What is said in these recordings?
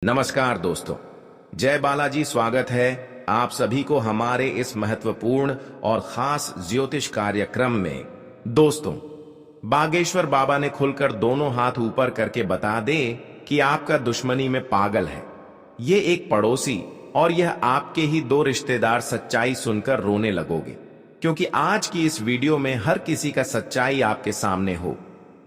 नमस्कार दोस्तों, जय बालाजी। स्वागत है आप सभी को हमारे इस महत्वपूर्ण और खास ज्योतिष कार्यक्रम में। दोस्तों, बागेश्वर बाबा ने खुलकर दोनों हाथ ऊपर करके बता दे कि आपका दुश्मनी में पागल है। ये एक पड़ोसी और यह आपके ही दो रिश्तेदार सच्चाई सुनकर रोने लगोगे, क्योंकि आज की इस वीडियो में हर किसी का सच्चाई आपके सामने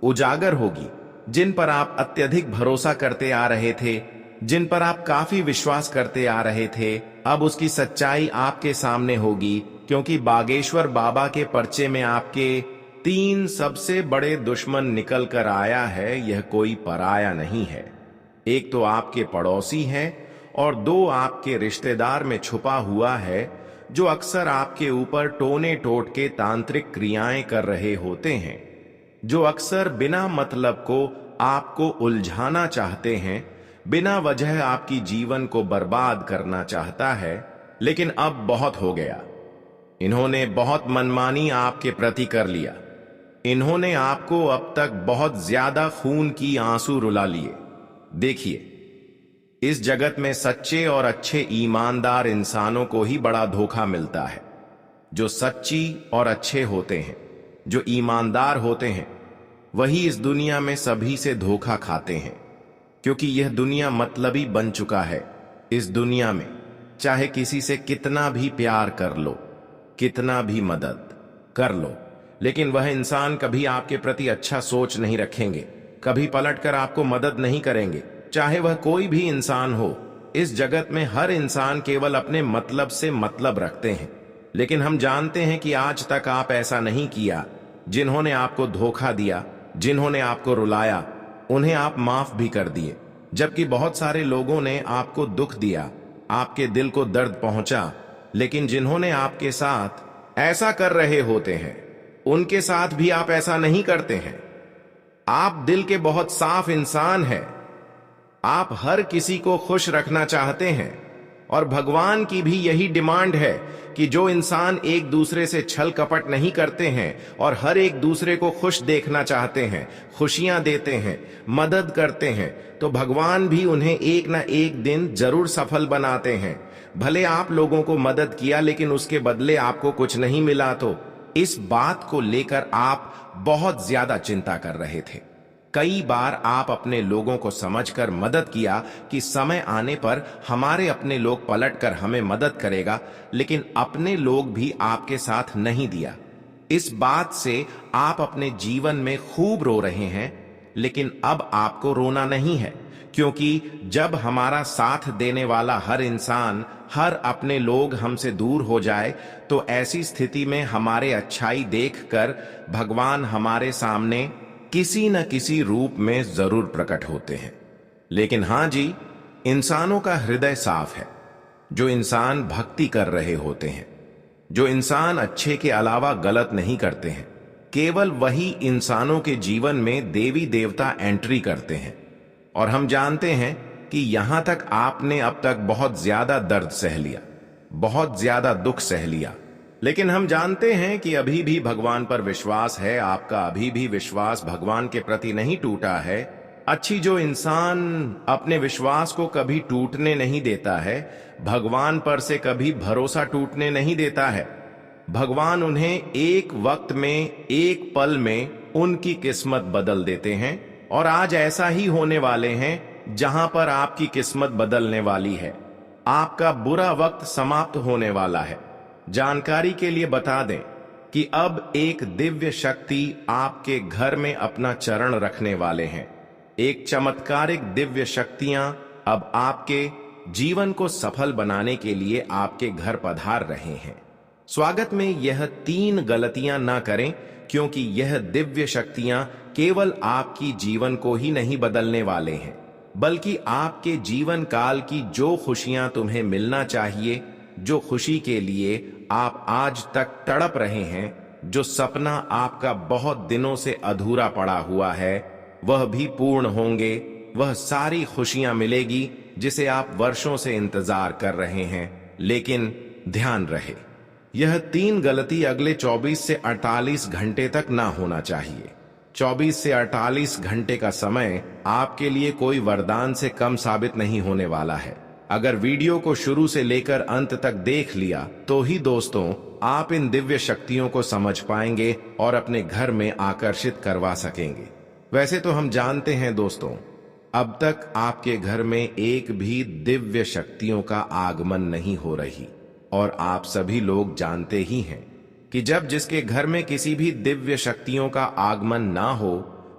उजागर होगी। जिन पर आप अत्यधिक भरोसा करते आ रहे थे, जिन पर आप काफी विश्वास करते आ रहे थे, अब उसकी सच्चाई आपके सामने होगी, क्योंकि बागेश्वर बाबा के पर्चे में आपके 3 सबसे बड़े दुश्मन निकल कर आया है। यह कोई पराया नहीं है। एक तो आपके पड़ोसी है और 2 आपके रिश्तेदार में छुपा हुआ है, जो अक्सर आपके ऊपर टोने टोट के तांत्रिक क्रियाएं कर रहे होते हैं, जो अक्सर बिना मतलब को आपको उलझाना चाहते हैं, बिना वजह आपकी जीवन को बर्बाद करना चाहता है। लेकिन अब बहुत हो गया। इन्होंने बहुत मनमानी आपके प्रति कर लिया। इन्होंने आपको अब तक बहुत ज्यादा खून की आंसू रुला लिए। देखिए, इस जगत में सच्चे और अच्छे ईमानदार इंसानों को ही बड़ा धोखा मिलता है। जो सच्ची और अच्छे होते हैं, जो ईमानदार होते हैं, वही इस दुनिया में सभी से धोखा खाते हैं, क्योंकि यह दुनिया मतलबी बन चुका है। इस दुनिया में चाहे किसी से कितना भी प्यार कर लो, कितना भी मदद कर लो, लेकिन वह इंसान कभी आपके प्रति अच्छा सोच नहीं रखेंगे, कभी पलटकर आपको मदद नहीं करेंगे, चाहे वह कोई भी इंसान हो। इस जगत में हर इंसान केवल अपने मतलब से मतलब रखते हैं। लेकिन हम जानते हैं कि आज तक आप ऐसा नहीं किया। जिन्होंने आपको धोखा दिया, जिन्होंने आपको रुलाया, उन्हें आप माफ भी कर दिए। जबकि बहुत सारे लोगों ने आपको दुख दिया, आपके दिल को दर्द पहुंचा, लेकिन जिन्होंने आपके साथ ऐसा कर रहे होते हैं, उनके साथ भी आप ऐसा नहीं करते हैं। आप दिल के बहुत साफ इंसान हैं। आप हर किसी को खुश रखना चाहते हैं, और भगवान की भी यही डिमांड है कि जो इंसान एक दूसरे से छल कपट नहीं करते हैं और हर एक दूसरे को खुश देखना चाहते हैं, खुशियां देते हैं, मदद करते हैं, तो भगवान भी उन्हें एक ना एक दिन जरूर सफल बनाते हैं। भले आप लोगों को मदद किया, लेकिन उसके बदले आपको कुछ नहीं मिला, तो इस बात को लेकर आप बहुत ज्यादा चिंता कर रहे थे। कई बार आप अपने लोगों को समझकर मदद किया कि समय आने पर हमारे अपने लोग पलटकर हमें मदद करेगा, लेकिन अपने लोग भी आपके साथ नहीं दिया। इस बात से आप अपने जीवन में खूब रो रहे हैं, लेकिन अब आपको रोना नहीं है, क्योंकि जब हमारा साथ देने वाला हर इंसान, हर अपने लोग हमसे दूर हो जाए, तो ऐसी स्थिति में हमारे अच्छाई देखकर भगवान हमारे सामने किसी न किसी रूप में जरूर प्रकट होते हैं। लेकिन हां जी, इंसानों का हृदय साफ है। जो इंसान भक्ति कर रहे होते हैं, जो इंसान अच्छे के अलावा गलत नहीं करते हैं, केवल वही इंसानों के जीवन में देवी देवता एंट्री करते हैं। और हम जानते हैं कि यहां तक आपने अब तक बहुत ज्यादा दर्द सह लिया, बहुत ज्यादा दुख सह लिया, लेकिन हम जानते हैं कि अभी भी भगवान पर विश्वास है। आपका अभी भी विश्वास भगवान के प्रति नहीं टूटा है। अच्छी जो इंसान अपने विश्वास को कभी टूटने नहीं देता है, भगवान पर से कभी भरोसा टूटने नहीं देता है। भगवान उन्हें एक वक्त में, एक पल में उनकी किस्मत बदल देते हैं, और आज ऐसा ही होने वाले हैं जहां पर आपकी किस्मत बदलने वाली है। आपका बुरा वक्त समाप्त होने वाला है। जानकारी के लिए बता दें कि अब एक दिव्य शक्ति आपके घर में अपना चरण रखने वाले हैं। एक चमत्कारिक दिव्य शक्तियां अब आपके जीवन को सफल बनाने के लिए आपके घर पधार रहे हैं। स्वागत में यह 3 गलतियां ना करें, क्योंकि यह दिव्य शक्तियां केवल आपकी जीवन को ही नहीं बदलने वाले हैं, बल्कि आपके जीवन काल की जो खुशियां तुम्हें मिलना चाहिए, जो खुशी के लिए आप आज तक तड़प रहे हैं, जो सपना आपका बहुत दिनों से अधूरा पड़ा हुआ है, वह भी पूर्ण होंगे। वह सारी खुशियां मिलेगी जिसे आप वर्षों से इंतजार कर रहे हैं। लेकिन ध्यान रहे, यह 3 गलती अगले 24 से 48 घंटे तक ना होना चाहिए। 24 से 48 घंटे का समय आपके लिए कोई वरदान से कम साबित नहीं होने वाला है। अगर वीडियो को शुरू से लेकर अंत तक देख लिया तो ही दोस्तों आप इन दिव्य शक्तियों को समझ पाएंगे और अपने घर में आकर्षित करवा सकेंगे। वैसे तो हम जानते हैं दोस्तों, अब तक आपके घर में एक भी दिव्य शक्तियों का आगमन नहीं हो रही, और आप सभी लोग जानते ही हैं कि जब जिसके घर में किसी भी दिव्य शक्तियों का आगमन ना हो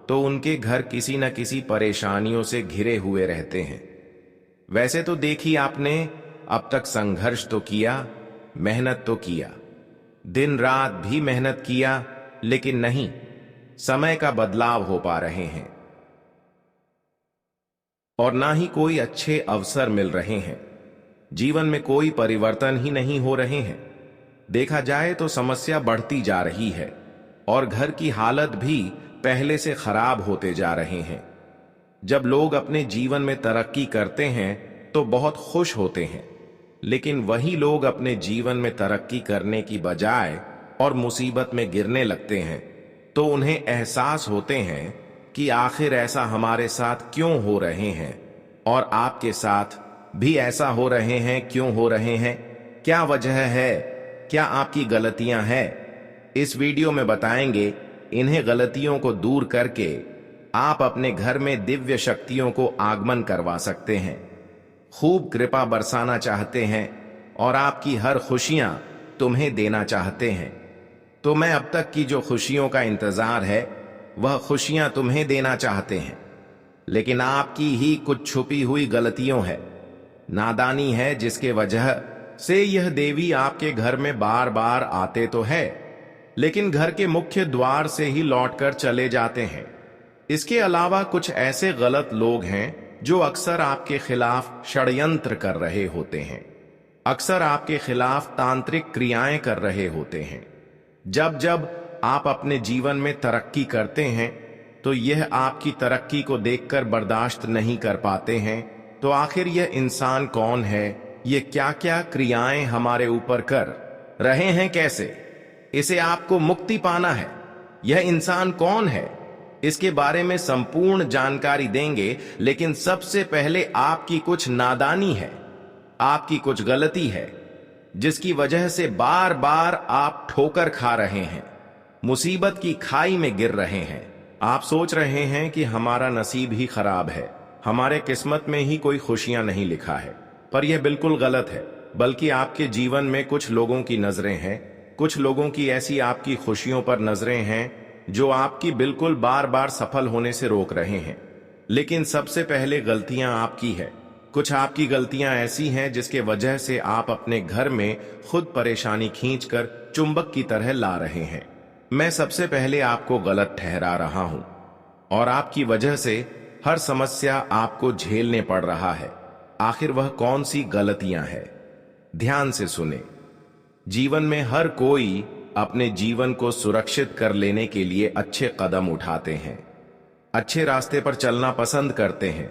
तो उनके घर किसी न किसी परेशानियों से घिरे हुए रहते हैं। वैसे तो देखी आपने, अब तक संघर्ष तो किया, मेहनत तो किया, दिन रात भी मेहनत किया, लेकिन नहीं, समय का बदलाव हो पा रहे हैं और ना ही कोई अच्छे अवसर मिल रहे हैं। जीवन में कोई परिवर्तन ही नहीं हो रहे हैं। देखा जाए तो समस्या बढ़ती जा रही है और घर की हालत भी पहले से खराब होते जा रहे हैं। जब लोग अपने जीवन में तरक्की करते हैं तो बहुत खुश होते हैं, लेकिन वही लोग अपने जीवन में तरक्की करने की बजाय और मुसीबत में गिरने लगते हैं तो उन्हें एहसास होते हैं कि आखिर ऐसा हमारे साथ क्यों हो रहे हैं, और आपके साथ भी ऐसा हो रहे हैं। क्यों हो रहे हैं? क्या वजह है? क्या आपकी गलतियां हैं? इस वीडियो में बताएंगे। इन्हें गलतियों को दूर करके आप अपने घर में दिव्य शक्तियों को आगमन करवा सकते हैं। खूब कृपा बरसाना चाहते हैं और आपकी हर खुशियां तुम्हें देना चाहते हैं। तो मैं अब तक की जो खुशियों का इंतजार है वह खुशियां तुम्हें देना चाहते हैं, लेकिन आपकी ही कुछ छुपी हुई गलतियों है, नादानी है, जिसके वजह से यह देवी आपके घर में बार बार आते तो है, लेकिन घर के मुख्य द्वार से ही लौटकर चले जाते हैं। इसके अलावा कुछ ऐसे गलत लोग हैं जो अक्सर आपके खिलाफ षड्यंत्र कर रहे होते हैं, अक्सर आपके खिलाफ तांत्रिक क्रियाएं कर रहे होते हैं। जब जब आप अपने जीवन में तरक्की करते हैं तो यह आपकी तरक्की को देखकर बर्दाश्त नहीं कर पाते हैं। तो आखिर यह इंसान कौन है? ये क्या क्या क्रियाएं हमारे ऊपर कर रहे हैं? कैसे इसे आपको मुक्ति पाना है? यह इंसान कौन है, इसके बारे में संपूर्ण जानकारी देंगे। लेकिन सबसे पहले आपकी कुछ नादानी है, आपकी कुछ गलती है, जिसकी वजह से बार बार आप ठोकर खा रहे हैं, मुसीबत की खाई में गिर रहे हैं। आप सोच रहे हैं कि हमारा नसीब ही खराब है, हमारे किस्मत में ही कोई खुशियां नहीं लिखा है, पर यह बिल्कुल गलत है। बल्कि आपके जीवन में कुछ लोगों की नजरें हैं, कुछ लोगों की ऐसी आपकी खुशियों पर नजरें हैं जो आपकी बिल्कुल बार बार सफल होने से रोक रहे हैं। लेकिन सबसे पहले गलतियां आपकी है। कुछ आपकी गलतियां ऐसी हैं जिसके वजह से आप अपने घर में खुद परेशानी खींचकर चुंबक की तरह ला रहे हैं। मैं सबसे पहले आपको गलत ठहरा रहा हूं और आपकी वजह से हर समस्या आपको झेलने पड़ रहा है। आखिर वह कौन सी गलतियां हैं? ध्यान से सुने। जीवन में हर कोई अपने जीवन को सुरक्षित कर लेने के लिए अच्छे कदम उठाते हैं, अच्छे रास्ते पर चलना पसंद करते हैं,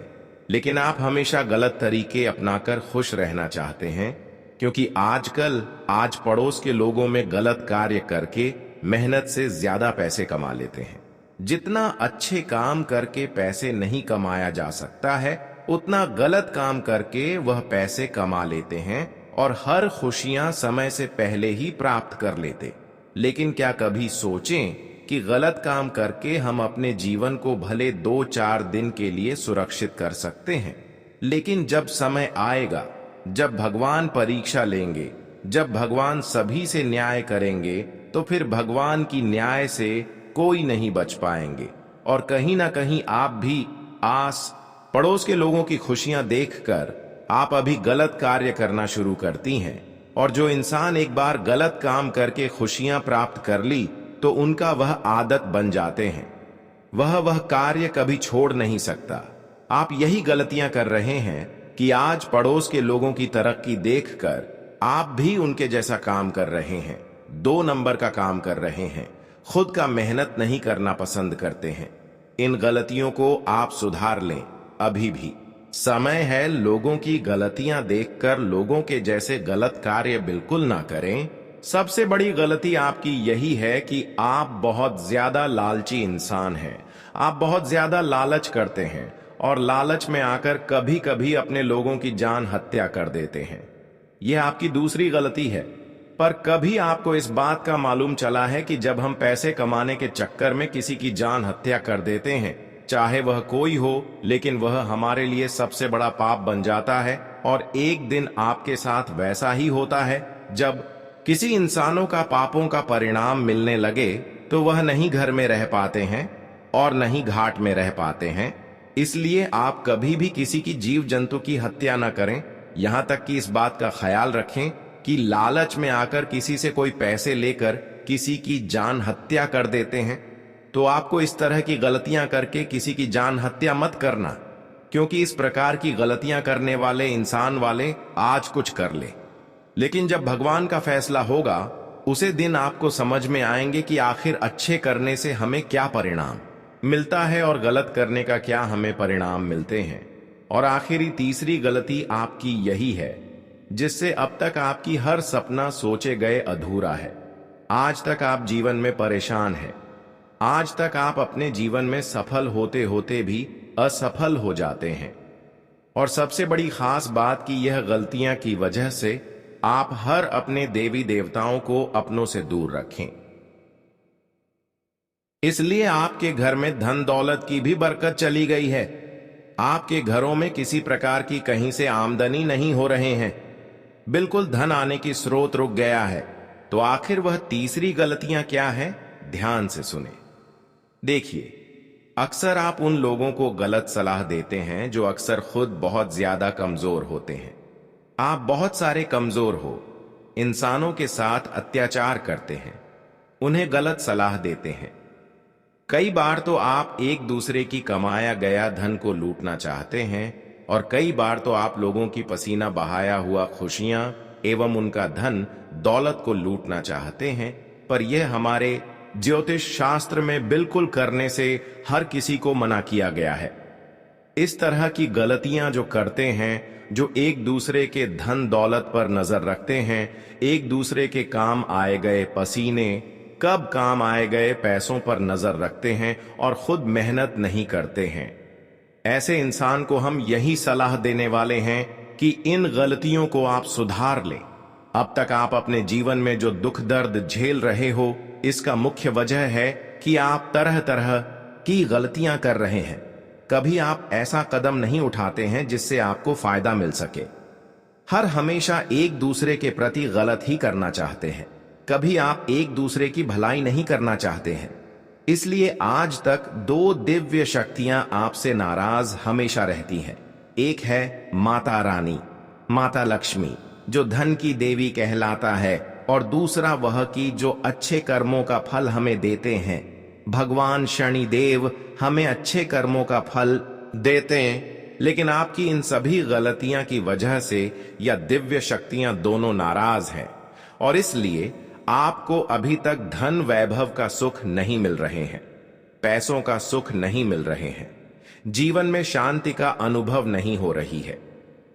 लेकिन आप हमेशा गलत तरीके अपनाकर खुश रहना चाहते हैं, क्योंकि आजकल आज पड़ोस के लोगों में गलत कार्य करके मेहनत से ज्यादा पैसे कमा लेते हैं। जितना अच्छे काम करके पैसे नहीं कमाया जा सकता है, उतना गलत काम करके वह पैसे कमा लेते हैं और हर खुशियां समय से पहले ही प्राप्त कर लेते। लेकिन क्या कभी सोचें कि गलत काम करके हम अपने जीवन को भले 2-4 दिन के लिए सुरक्षित कर सकते हैं, लेकिन जब समय आएगा, जब भगवान परीक्षा लेंगे, जब भगवान सभी से न्याय करेंगे, तो फिर भगवान की न्याय से कोई नहीं बच पाएंगे। और कहीं ना कहीं आप भी आस पड़ोस के लोगों की खुशियां देखकर आप अभी गलत कार्य करना शुरू करती हैं। और जो इंसान एक बार गलत काम करके खुशियां प्राप्त कर ली तो उनका वह आदत बन जाते हैं, वह कार्य कभी छोड़ नहीं सकता। आप यही गलतियां कर रहे हैं कि आज पड़ोस के लोगों की तरक्की देखकर आप भी उनके जैसा काम कर रहे हैं, 2 नंबर का काम कर रहे हैं, खुद का मेहनत नहीं करना पसंद करते हैं। इन गलतियों को आप सुधार लें, अभी भी समय है। लोगों की गलतियां देखकर लोगों के जैसे गलत कार्य बिल्कुल ना करें। सबसे बड़ी गलती आपकी यही है कि आप बहुत ज्यादा लालची इंसान हैं। आप बहुत ज्यादा लालच करते हैं और लालच में आकर कभी कभी अपने लोगों की जान हत्या कर देते हैं। यह आपकी दूसरी गलती है। पर कभी आपको इस बात का मालूम चला है कि जब हम पैसे कमाने के चक्कर में किसी की जान हत्या कर देते हैं, चाहे वह कोई हो, लेकिन वह हमारे लिए सबसे बड़ा पाप बन जाता है। और एक दिन आपके साथ वैसा ही होता है, जब किसी इंसानों का पापों का परिणाम मिलने लगे तो वह नहीं घर में रह पाते हैं और नहीं घाट में रह पाते हैं। इसलिए आप कभी भी किसी की जीव जंतु की हत्या न करें। यहां तक कि इस बात का ख्याल रखें कि लालच में आकर किसी से कोई पैसे लेकर किसी की जान हत्या कर देते हैं, तो आपको इस तरह की गलतियां करके किसी की जान हत्या मत करना, क्योंकि इस प्रकार की गलतियां करने वाले इंसान वाले आज कुछ कर ले, लेकिन जब भगवान का फैसला होगा उसे दिन आपको समझ में आएंगे कि आखिर अच्छे करने से हमें क्या परिणाम मिलता है और गलत करने का क्या हमें परिणाम मिलते हैं। और आखिरी तीसरी गलती आपकी यही है, जिससे अब तक आपकी हर सपना सोचे गए अधूरा है। आज तक आप जीवन में परेशान हैं। आज तक आप अपने जीवन में सफल होते होते भी असफल हो जाते हैं। और सबसे बड़ी खास बात कि यह गलतियां की वजह से आप हर अपने देवी देवताओं को अपनों से दूर रखें। इसलिए आपके घर में धन दौलत की भी बरकत चली गई है। आपके घरों में किसी प्रकार की कहीं से आमदनी नहीं हो रहे हैं, बिल्कुल धन आने की स्रोत रुक गया है। तो आखिर वह तीसरी गलतियां क्या है, ध्यान से सुने। देखिए, अक्सर आप उन लोगों को गलत सलाह देते हैं जो अक्सर खुद बहुत ज्यादा कमजोर होते हैं। आप बहुत सारे कमजोर हो इंसानों के साथ अत्याचार करते हैं, उन्हें गलत सलाह देते हैं। कई बार तो आप एक दूसरे की कमाया गया धन को लूटना चाहते हैं और कई बार तो आप लोगों की पसीना बहाया हुआ खुशियां एवं उनका धन दौलत को लूटना चाहते हैं। पर यह हमारे ज्योतिष शास्त्र में बिल्कुल करने से हर किसी को मना किया गया है। इस तरह की गलतियां जो करते हैं, जो एक दूसरे के धन दौलत पर नजर रखते हैं, एक दूसरे के काम आए गए पसीने, कब काम आए गए पैसों पर नजर रखते हैं और खुद मेहनत नहीं करते हैं, ऐसे इंसान को हम यही सलाह देने वाले हैं कि इन गलतियों को आप सुधार लें। अब तक आप अपने जीवन में जो दुख दर्द झेल रहे हो, इसका मुख्य वजह है कि आप तरह तरह की गलतियां कर रहे हैं। कभी आप ऐसा कदम नहीं उठाते हैं जिससे आपको फायदा मिल सके। हर हमेशा एक दूसरे के प्रति गलत ही करना चाहते हैं। कभी आप एक दूसरे की भलाई नहीं करना चाहते हैं। इसलिए आज तक दो दिव्य शक्तियां आपसे नाराज हमेशा रहती हैं। एक है माता रानी, माता लक्ष्मी, जो धन की देवी कहलाता है, और दूसरा वह की जो अच्छे कर्मों का फल हमें देते हैं। भगवान शनिदेव हमें अच्छे कर्मों का फल देते हैं, लेकिन आपकी इन सभी गलतियां की वजह से यह दिव्य शक्तियां दोनों नाराज हैं और इसलिए आपको अभी तक धन वैभव का सुख नहीं मिल रहे हैं, पैसों का सुख नहीं मिल रहे हैं, जीवन में शांति का अनुभव नहीं हो रही है,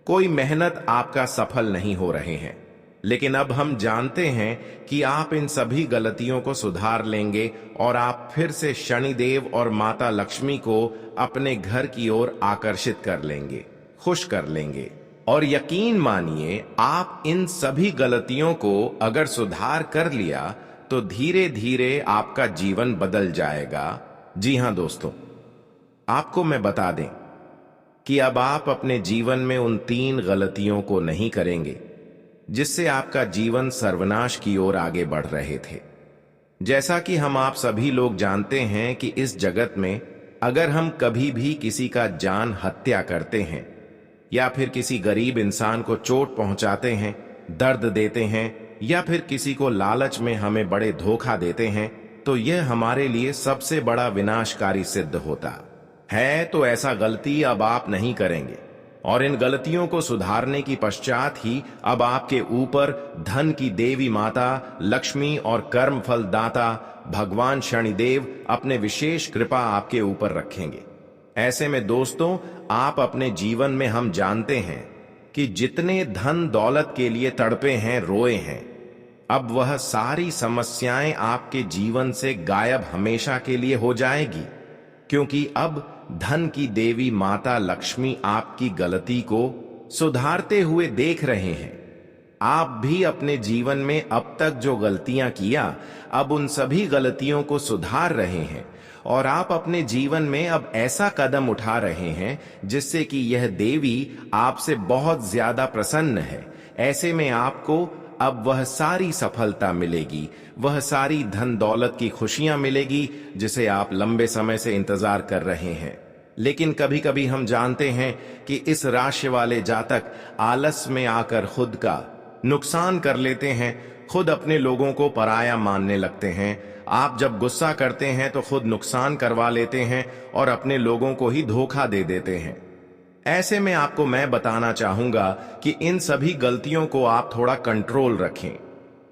कोई मेहनत आपका सफल नहीं हो रहे हैं। लेकिन अब हम जानते हैं कि आप इन सभी गलतियों को सुधार लेंगे और आप फिर से शनिदेव और माता लक्ष्मी को अपने घर की ओर आकर्षित कर लेंगे, खुश कर लेंगे। और यकीन मानिए, आप इन सभी गलतियों को अगर सुधार कर लिया तो धीरे धीरे आपका जीवन बदल जाएगा। जी हां दोस्तों, आपको मैं बता दें कि अब आप अपने जीवन में उन 3 गलतियों को नहीं करेंगे जिससे आपका जीवन सर्वनाश की ओर आगे बढ़ रहे थे। जैसा कि हम आप सभी लोग जानते हैं कि इस जगत में अगर हम कभी भी किसी का जान हत्या करते हैं या फिर किसी गरीब इंसान को चोट पहुंचाते हैं, दर्द देते हैं, या फिर किसी को लालच में हमें बड़े धोखा देते हैं, तो यह हमारे लिए सबसे बड़ा विनाशकारी सिद्ध होता है। तो ऐसा गलती अब आप नहीं करेंगे और इन गलतियों को सुधारने की पश्चात ही अब आपके ऊपर धन की देवी माता लक्ष्मी और कर्म फल दाता भगवान शनिदेव अपने विशेष कृपा आपके ऊपर रखेंगे। ऐसे में दोस्तों, आप अपने जीवन में हम जानते हैं कि जितने धन दौलत के लिए तड़पे हैं, रोए हैं, अब वह सारी समस्याएं आपके जीवन से गायब हमेशा के लिए हो जाएगी, क्योंकि अब धन की देवी माता लक्ष्मी आपकी गलती को सुधारते हुए देख रहे हैं। आप भी अपने जीवन में अब तक जो गलतियां किया, अब उन सभी गलतियों को सुधार रहे हैं और आप अपने जीवन में अब ऐसा कदम उठा रहे हैं जिससे कि यह देवी आपसे बहुत ज्यादा प्रसन्न है। ऐसे में आपको अब वह सारी सफलता मिलेगी, वह सारी धन दौलत की खुशियां मिलेगी जिसे आप लंबे समय से इंतजार कर रहे हैं। लेकिन कभी कभी हम जानते हैं कि इस राशि वाले जातक आलस में आकर खुद का नुकसान कर लेते हैं, खुद अपने लोगों को पराया मानने लगते हैं। आप जब गुस्सा करते हैं तो खुद नुकसान करवा लेते हैं और अपने लोगों को ही धोखा दे देते हैं। ऐसे में आपको मैं बताना चाहूंगा कि इन सभी गलतियों को आप थोड़ा कंट्रोल रखें,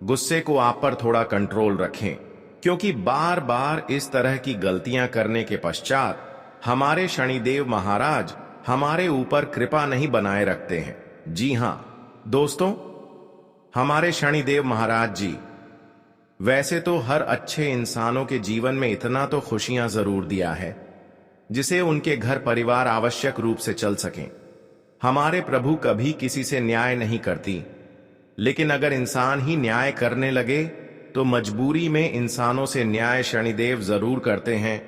गुस्से को आप पर थोड़ा कंट्रोल रखें, क्योंकि बार बार इस तरह की गलतियां करने के पश्चात हमारे शनिदेव महाराज हमारे ऊपर कृपा नहीं बनाए रखते हैं। जी हां दोस्तों, हमारे शनिदेव महाराज जी वैसे तो हर अच्छे इंसानों के जीवन में इतना तो खुशियां जरूर दिया है जिसे उनके घर परिवार आवश्यक रूप से चल सकें। हमारे प्रभु कभी किसी से न्याय नहीं करती, लेकिन अगर इंसान ही न्याय करने लगे तो मजबूरी में इंसानों से न्याय शनिदेव जरूर करते हैं।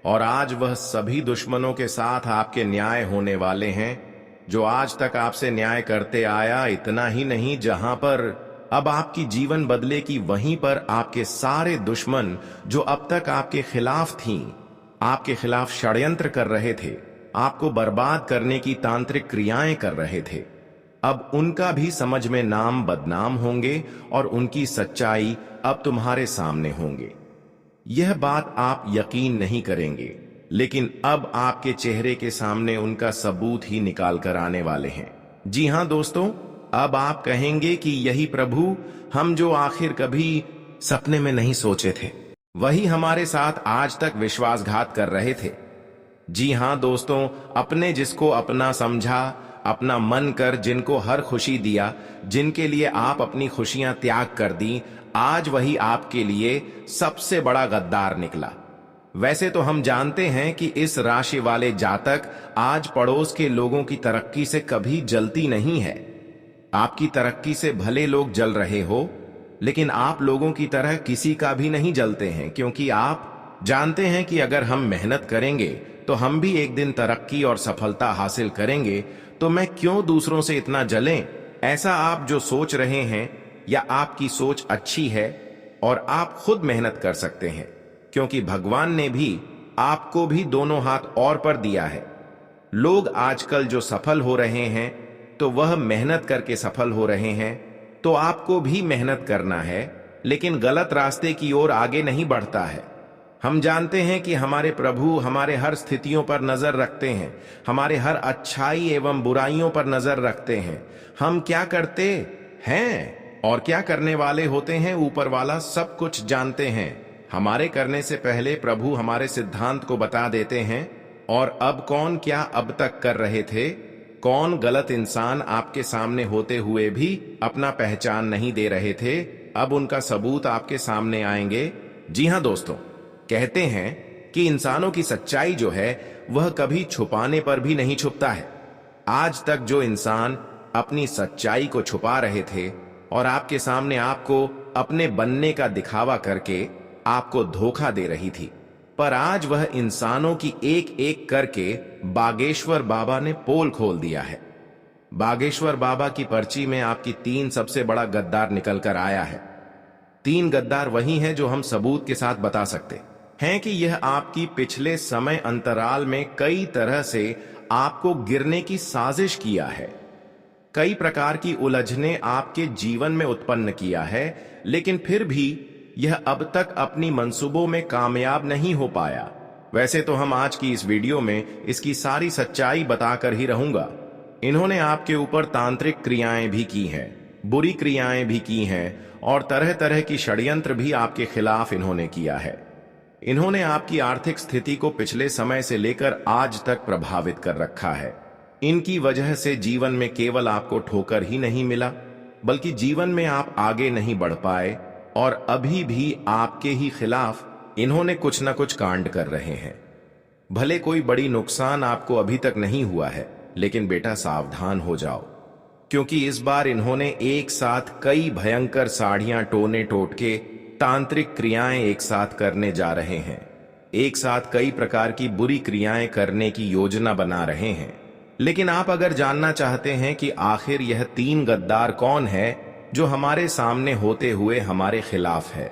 और आज वह सभी दुश्मनों के साथ आपके न्याय होने वाले हैं जो आज तक आपसे न्याय करते आया। इतना ही नहीं, जहां पर अब आपकी जीवन बदलेगी वहीं पर आपके सारे दुश्मन जो अब तक आपके खिलाफ थीं, आपके खिलाफ षड्यंत्र कर रहे थे, आपको बर्बाद करने की तांत्रिक क्रियाएं कर रहे थे, अब उनका भी समझ में नाम बदनाम होंगे और उनकी सच्चाई अब तुम्हारे सामने होंगे। यह बात आप यकीन नहीं करेंगे, लेकिन अब आपके चेहरे के सामने उनका सबूत ही निकाल कर आने वाले हैं। जी हां दोस्तों, अब आप कहेंगे कि यही प्रभु, हम जो आखिर कभी सपने में नहीं सोचे थे, वही हमारे साथ आज तक विश्वासघात कर रहे थे। जी हां दोस्तों, अपने जिसको अपना समझा, अपना मन कर जिनको हर खुशी दिया, जिनके लिए आप अपनी खुशियां त्याग कर दी, आज वही आपके लिए सबसे बड़ा गद्दार निकला। वैसे तो हम जानते हैं कि इस राशि वाले जातक आज पड़ोस के लोगों की तरक्की से कभी जलती नहीं है। आपकी तरक्की से भले लोग जल रहे हो, लेकिन आप लोगों की तरह किसी का भी नहीं जलते हैं, क्योंकि आप जानते हैं कि अगर हम मेहनत करेंगे तो हम भी एक दिन तरक्की और सफलता हासिल करेंगे। तो मैं क्यों दूसरों से इतना जलें? ऐसा आप जो सोच रहे हैं या आपकी सोच अच्छी है और आप खुद मेहनत कर सकते हैं, क्योंकि भगवान ने भी आपको भी दोनों हाथ और पर दिया है। लोग आजकल जो सफल हो रहे हैं तो वह मेहनत करके सफल हो रहे हैं, तो आपको भी मेहनत करना है, लेकिन गलत रास्ते की ओर आगे नहीं बढ़ता है। हम जानते हैं कि हमारे प्रभु हमारे हर स्थितियों पर नजर रखते हैं, हमारे हर अच्छाई एवं बुराइयों पर नजर रखते हैं। हम क्या करते हैं और क्या करने वाले होते हैं, ऊपर वाला सब कुछ जानते हैं। हमारे करने से पहले प्रभु हमारे सिद्धांत को बता देते हैं, और अब कौन क्या अब तक कर रहे थे, कौन गलत इंसान आपके सामने होते हुए भी अपना पहचान नहीं दे रहे थे, अब उनका सबूत आपके सामने आएंगे। जी हां दोस्तों, कहते हैं कि इंसानों की सच्चाई जो है वह कभी छुपाने पर भी नहीं छुपता है। आज तक जो इंसान अपनी सच्चाई को छुपा रहे थे और आपके सामने आपको अपने बनने का दिखावा करके आपको धोखा दे रही थी, पर आज वह इंसानों की एक एक करके बागेश्वर बाबा ने पोल खोल दिया है। बागेश्वर बाबा की पर्ची में आपकी 3 सबसे बड़ा गद्दार निकल कर आया है। 3 गद्दार वही हैं जो हम सबूत के साथ बता सकते हैं कि यह आपकी पिछले समय अंतराल में कई तरह से आपको गिरने की साजिश किया है, कई प्रकार की उलझने आपके जीवन में उत्पन्न किया है, लेकिन फिर भी यह अब तक अपनी मंसूबों में कामयाब नहीं हो पाया। वैसे तो हम आज की इस वीडियो में इसकी सारी सच्चाई बताकर ही रहूंगा। इन्होंने आपके ऊपर तांत्रिक क्रियाएं भी की हैं, बुरी क्रियाएं भी की हैं, और तरह तरह की षड्यंत्र भी आपके खिलाफ इन्होंने किया है। इन्होंने आपकी आर्थिक स्थिति को पिछले समय से लेकर आज तक प्रभावित कर रखा है। इनकी वजह से जीवन में केवल आपको ठोकर ही नहीं मिला, बल्कि जीवन में आप आगे नहीं बढ़ पाए और अभी भी आपके ही खिलाफ इन्होंने कुछ न कुछ कांड कर रहे हैं। भले कोई बड़ी नुकसान आपको अभी तक नहीं हुआ है, लेकिन बेटा सावधान हो जाओ, क्योंकि इस बार इन्होंने एक साथ कई भयंकर साड़ियां टोने टोटके तांत्रिक क्रियाएं एक साथ करने जा रहे हैं। एक साथ कई प्रकार की बुरी क्रियाएं करने की योजना बना रहे हैं। लेकिन आप अगर जानना चाहते हैं कि आखिर यह 3 गद्दार कौन है जो हमारे सामने होते हुए हमारे खिलाफ है,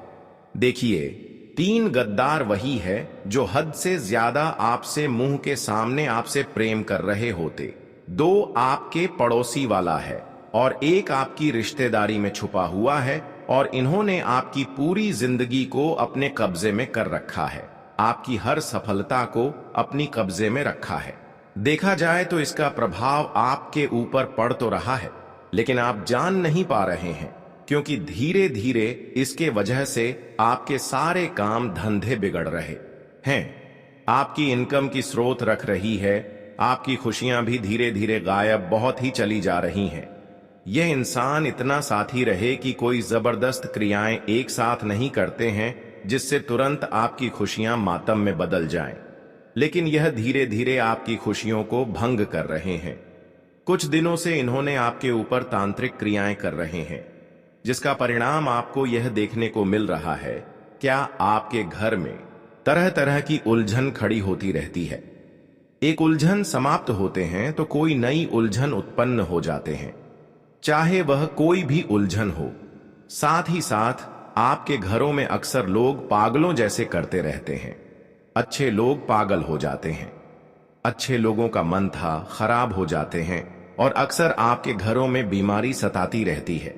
देखिए 3 गद्दार वही है जो हद से ज्यादा आपसे मुंह के सामने आपसे प्रेम कर रहे होते। 2 आपके पड़ोसी वाला है और 1 आपकी रिश्तेदारी में छुपा हुआ है, और इन्होंने आपकी पूरी जिंदगी को अपने कब्जे में कर रखा है, आपकी हर सफलता को अपनी कब्जे में रखा है। देखा जाए तो इसका प्रभाव आपके ऊपर पड़ तो रहा है, लेकिन आप जान नहीं पा रहे हैं, क्योंकि धीरे धीरे इसके वजह से आपके सारे काम धंधे बिगड़ रहे हैं। आपकी इनकम की स्रोत रख रही है, आपकी खुशियां भी धीरे धीरे गायब बहुत ही चली जा रही हैं। यह इंसान इतना साथी रहे कि कोई जबरदस्त क्रियाएं एक साथ नहीं करते हैं जिससे तुरंत आपकी खुशियां मातम में बदल जाएं, लेकिन यह धीरे धीरे आपकी खुशियों को भंग कर रहे हैं। कुछ दिनों से इन्होंने आपके ऊपर तांत्रिक क्रियाएं कर रहे हैं, जिसका परिणाम आपको यह देखने को मिल रहा है, क्या आपके घर में तरह तरह की उलझन खड़ी होती रहती है। एक उलझन समाप्त होते हैं तो कोई नई उलझन उत्पन्न हो जाते हैं, चाहे वह कोई भी उलझन हो। साथ ही साथ आपके घरों में अक्सर लोग पागलों जैसे करते रहते हैं। अच्छे लोग पागल हो जाते हैं, अच्छे लोगों का मन था खराब हो जाते हैं, और अक्सर आपके घरों में बीमारी सताती रहती है।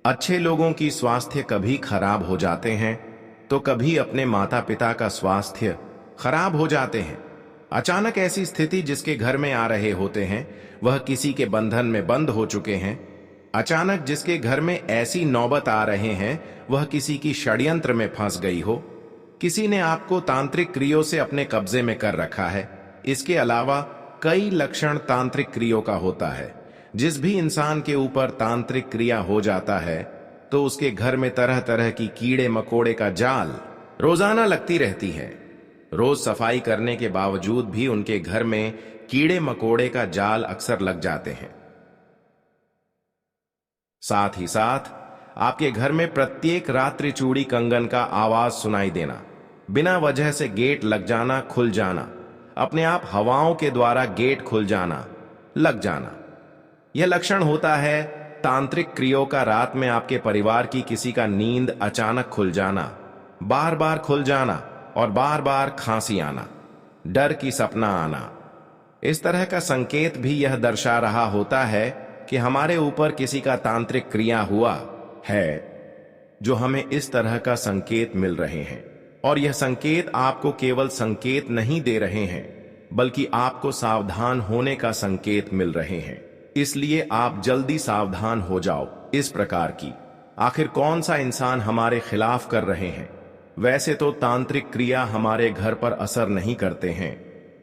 अच्छे लोगों की स्वास्थ्य कभी खराब हो जाते हैं तो कभी अपने माता पिता का स्वास्थ्य खराब हो जाते हैं। अचानक ऐसी स्थिति जिसके घर में आ रहे होते हैं वह किसी के बंधन में बंद हो चुके हैं। अचानक जिसके घर में ऐसी नौबत आ रहे हैं वह किसी की षड्यंत्र में फंस गई हो, किसी ने आपको तांत्रिक क्रियों से अपने कब्जे में कर रखा है। इसके अलावा कई लक्षण तांत्रिक क्रियों का होता है। जिस भी इंसान के ऊपर तांत्रिक क्रिया हो जाता है तो उसके घर में तरह तरह की कीड़े मकोड़े का जाल रोजाना लगती रहती है। रोज सफाई करने के बावजूद भी उनके घर में कीड़े मकोड़े का जाल अक्सर लग जाते हैं। साथ ही साथ आपके घर में प्रत्येक रात्रि चूड़ी कंगन का आवाज सुनाई देना, बिना वजह से गेट लग जाना खुल जाना, अपने आप हवाओं के द्वारा गेट खुल जाना लग जाना, यह लक्षण होता है तांत्रिक क्रियों का। रात में आपके परिवार की किसी का नींद अचानक खुल जाना, बार बार खुल जाना और बार बार खांसी आना, डर की सपना आना। इस तरह का संकेत भी यह दर्शा रहा होता है कि हमारे ऊपर किसी का तांत्रिक क्रिया हुआ है, जो हमें इस तरह का संकेत मिल रहे हैं। और यह संकेत आपको केवल संकेत नहीं दे रहे हैं, बल्कि आपको सावधान होने का संकेत मिल रहे हैं। इसलिए आप जल्दी सावधान हो जाओ इस प्रकार की। आखिर कौन सा इंसान हमारे खिलाफ कर रहे हैं? वैसे तो तांत्रिक क्रिया हमारे घर पर असर नहीं करते हैं।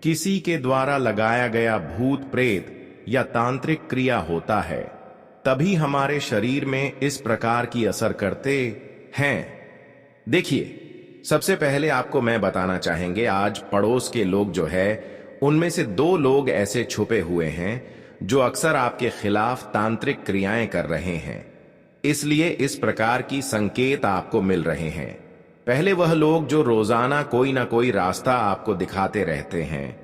किसी के द्वारा लगाया गया भूत प्रेत या तांत्रिक क्रिया होता है, तभी हमारे शरीर में इस प्रकार की असर करते हैं। देखिए, सबसे पहले आपको मैं बताना चाहेंगे, आज पड़ोस के लोग जो है उनमें से 2 लोग ऐसे छुपे हुए हैं जो अक्सर आपके खिलाफ तांत्रिक क्रियाएं कर रहे हैं। इसलिए इस प्रकार की संकेत आपको मिल रहे हैं। पहले वह लोग जो रोजाना कोई ना कोई रास्ता आपको दिखाते रहते हैं,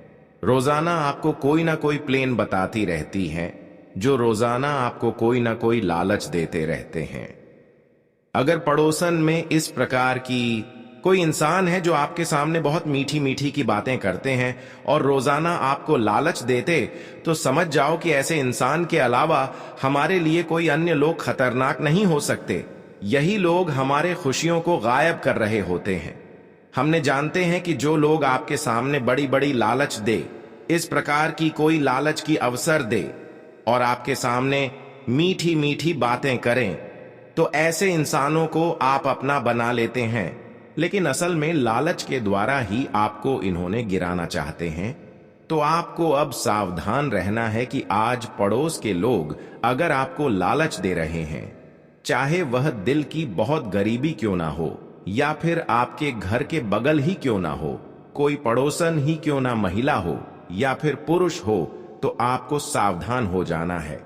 रोजाना आपको कोई ना कोई प्लेन बताती रहती हैं, जो रोजाना आपको कोई ना कोई लालच देते रहते हैं। अगर पड़ोसन में इस प्रकार की कोई इंसान है जो आपके सामने बहुत मीठी मीठी की बातें करते हैं और रोजाना आपको लालच देते, तो समझ जाओ कि ऐसे इंसान के अलावा हमारे लिए कोई अन्य लोग खतरनाक नहीं हो सकते। यही लोग हमारे खुशियों को गायब कर रहे होते हैं। हमने जानते हैं कि जो लोग आपके सामने बड़ी बड़ी लालच दे, इस प्रकार की कोई लालच की अवसर दे और आपके सामने मीठी मीठी बातें करें, तो ऐसे इंसानों को आप अपना बना लेते हैं। लेकिन असल में लालच के द्वारा ही आपको इन्होंने गिराना चाहते हैं। तो आपको अब सावधान रहना है कि आज पड़ोस के लोग अगर आपको लालच दे रहे हैं, चाहे वह दिल की बहुत गरीबी क्यों ना हो या फिर आपके घर के बगल ही क्यों ना हो, कोई पड़ोसन ही क्यों ना महिला हो या फिर पुरुष हो, तो आपको सावधान हो जाना है।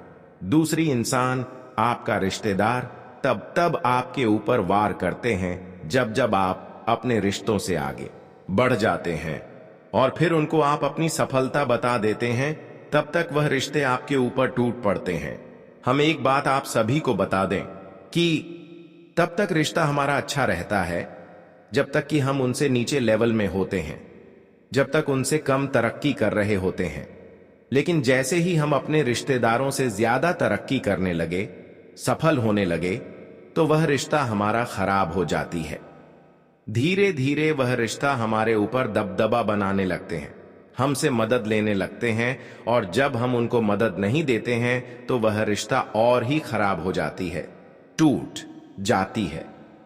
दूसरी इंसान, आपका रिश्तेदार तब आपके ऊपर वार करते हैं जब जब आप अपने रिश्तों से आगे बढ़ जाते हैं और फिर उनको आप अपनी सफलता बता देते हैं, तब तक वह रिश्ते आपके ऊपर टूट पड़ते हैं। हम एक बात आप सभी को बता दें कि तब तक रिश्ता हमारा अच्छा रहता है जब तक कि हम उनसे नीचे लेवल में होते हैं, जब तक उनसे कम तरक्की कर रहे होते हैं। लेकिन जैसे ही हम अपने रिश्तेदारों से ज्यादा तरक्की करने लगे, सफल होने लगे, तो वह रिश्ता हमारा खराब हो जाती है। धीरे धीरे वह रिश्ता हमारे ऊपर दबदबा बनाने लगते हैं, हमसे मदद लेने लगते हैं, और जब हम उनको मदद नहीं देते हैं तो वह रिश्ता और ही खराब हो जाती है, टूट जाती है।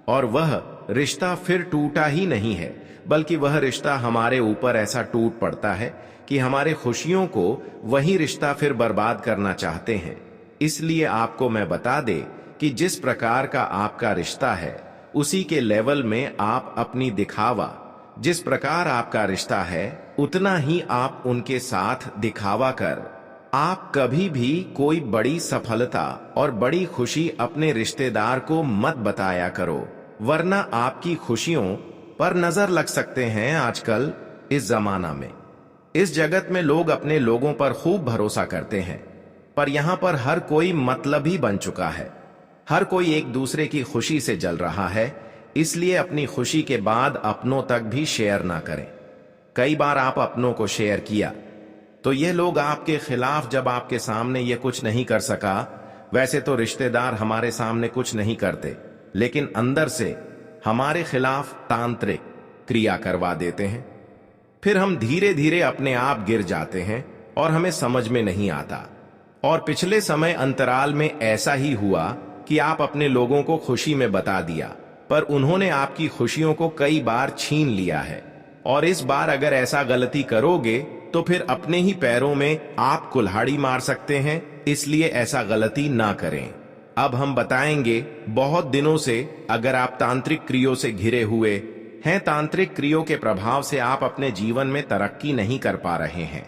और वह रिश्ता फिर टूटा ही नहीं है, बल्कि वह रिश्ता हमारे ऊपर ऐसा टूट पड़ता है कि हमारे खुशियों को वही रिश्ता फिर बर्बाद करना चाहते हैं। इसलिए आपको मैं बता दे कि जिस प्रकार का आपका रिश्ता है उसी के लेवल में आप अपनी दिखावा, जिस प्रकार आपका रिश्ता है उतना ही आप उनके साथ दिखावा कर आप कभी भी कोई बड़ी सफलता और बड़ी खुशी अपने रिश्तेदार को मत बताया करो, वरना आपकी खुशियों पर नजर लग सकते हैं। आजकल इस जमाना में, इस जगत में लोग अपने लोगों पर खूब भरोसा करते हैं, पर यहां पर हर कोई मतलबी बन चुका है। हर कोई एक दूसरे की खुशी से जल रहा है, इसलिए अपनी खुशी के बाद अपनों तक भी शेयर ना करें। कई बार आप अपनों को शेयर किया तो ये लोग आपके खिलाफ, जब आपके सामने ये कुछ नहीं कर सका, वैसे तो रिश्तेदार हमारे सामने कुछ नहीं करते, लेकिन अंदर से हमारे खिलाफ तांत्रिक क्रिया करवा देते हैं। फिर हम धीरे धीरे अपने आप गिर जाते हैं और हमें समझ में नहीं आता। और पिछले समय अंतराल में ऐसा ही हुआ कि आप अपने लोगों को खुशी में बता दिया, पर उन्होंने आपकी खुशियों को कई बार छीन लिया है। और इस बार अगर ऐसा गलती करोगे तो फिर अपने ही पैरों में आप कुल्हाड़ी मार सकते हैं, इसलिए ऐसा गलती ना करें। अब हम बताएंगे, बहुत दिनों से अगर आप तांत्रिक क्रियों से घिरे हुए हैं, तांत्रिक क्रियों के प्रभाव से आप अपने जीवन में तरक्की नहीं कर पा रहे हैं,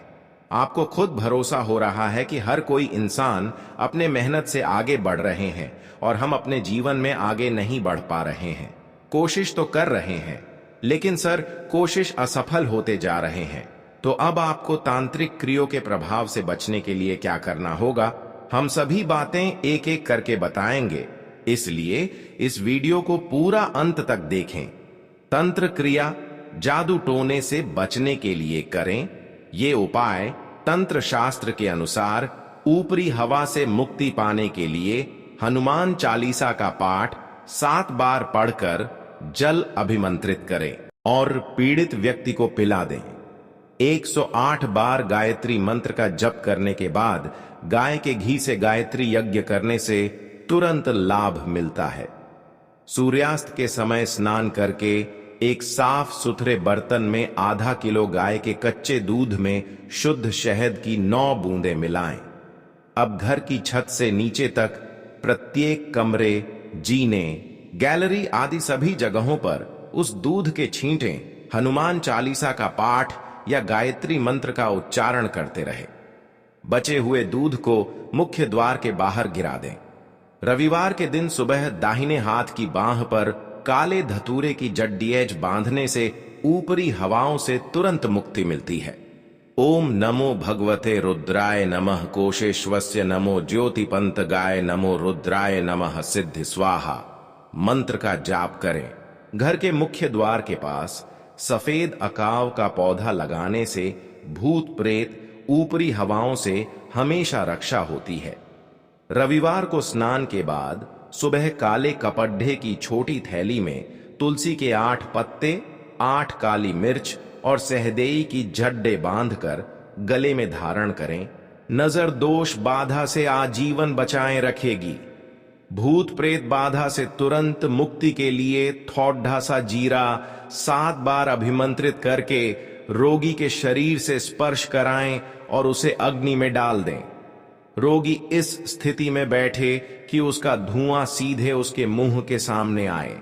आपको खुद भरोसा हो रहा है कि हर कोई इंसान अपने मेहनत से आगे बढ़ रहे हैं और हम अपने जीवन में आगे नहीं बढ़ पा रहे हैं। कोशिश तो कर रहे हैं, लेकिन सर कोशिश असफल होते जा रहे हैं। तो अब आपको तांत्रिक क्रियों के प्रभाव से बचने के लिए क्या करना होगा, हम सभी बातें एक एक करके बताएंगे, इसलिए इस वीडियो को पूरा अंत तक देखें। तंत्र क्रिया जादू टोने से बचने के लिए करें ये उपाय तंत्र शास्त्र के अनुसार ऊपरी हवा से मुक्ति पाने के लिए हनुमान चालीसा का पाठ 7 बार पढ़कर जल अभिमंत्रित करें और पीड़ित व्यक्ति को पिला दें। 108 बार गायत्री मंत्र का जप करने के बाद गाय के घी से गायत्री यज्ञ करने से तुरंत लाभ मिलता है। सूर्यास्त के समय स्नान करके एक साफ सुथरे बर्तन में आधा किलो गाय के कच्चे दूध में शुद्ध शहद की 9 बूंदें मिलाएं। अब घर की छत से नीचे तक प्रत्येक कमरे, जीने, गैलरी आदि सभी जगहों पर उस दूध के छींटे हनुमान चालीसा का पाठ या गायत्री मंत्र का उच्चारण करते रहे। बचे हुए दूध को मुख्य द्वार के बाहर गिरा दें। रविवार के दिन सुबह दाहिने हाथ की बांह पर काले धतूरे की जड्डीएज बांधने से ऊपरी हवाओं से तुरंत मुक्ति मिलती है। ओम नमो भगवते रुद्राय नमः कोशेश्वस्य नमो ज्योतिपंत गाय नमो रुद्राय नमः सिद्धि स्वाहा मंत्र का जाप करें। घर के मुख्य द्वार के पास सफेद अकाव का पौधा लगाने से भूत प्रेत ऊपरी हवाओं से हमेशा रक्षा होती है। रविवार को स्नान के बाद सुबह काले कपड्ढे की छोटी थैली में तुलसी के 8 पत्ते, 8 काली मिर्च और सहदेई की झड्डे बांधकर गले में धारण करें। नजर दोष बाधा से आजीवन बचाए रखेगी। भूत प्रेत बाधा से तुरंत मुक्ति के लिए थोड़ा सा जीरा 7 बार अभिमंत्रित करके रोगी के शरीर से स्पर्श कराएं और उसे अग्नि में डाल दें। रोगी इस स्थिति में बैठे कि उसका धुआं सीधे उसके मुंह के सामने आए।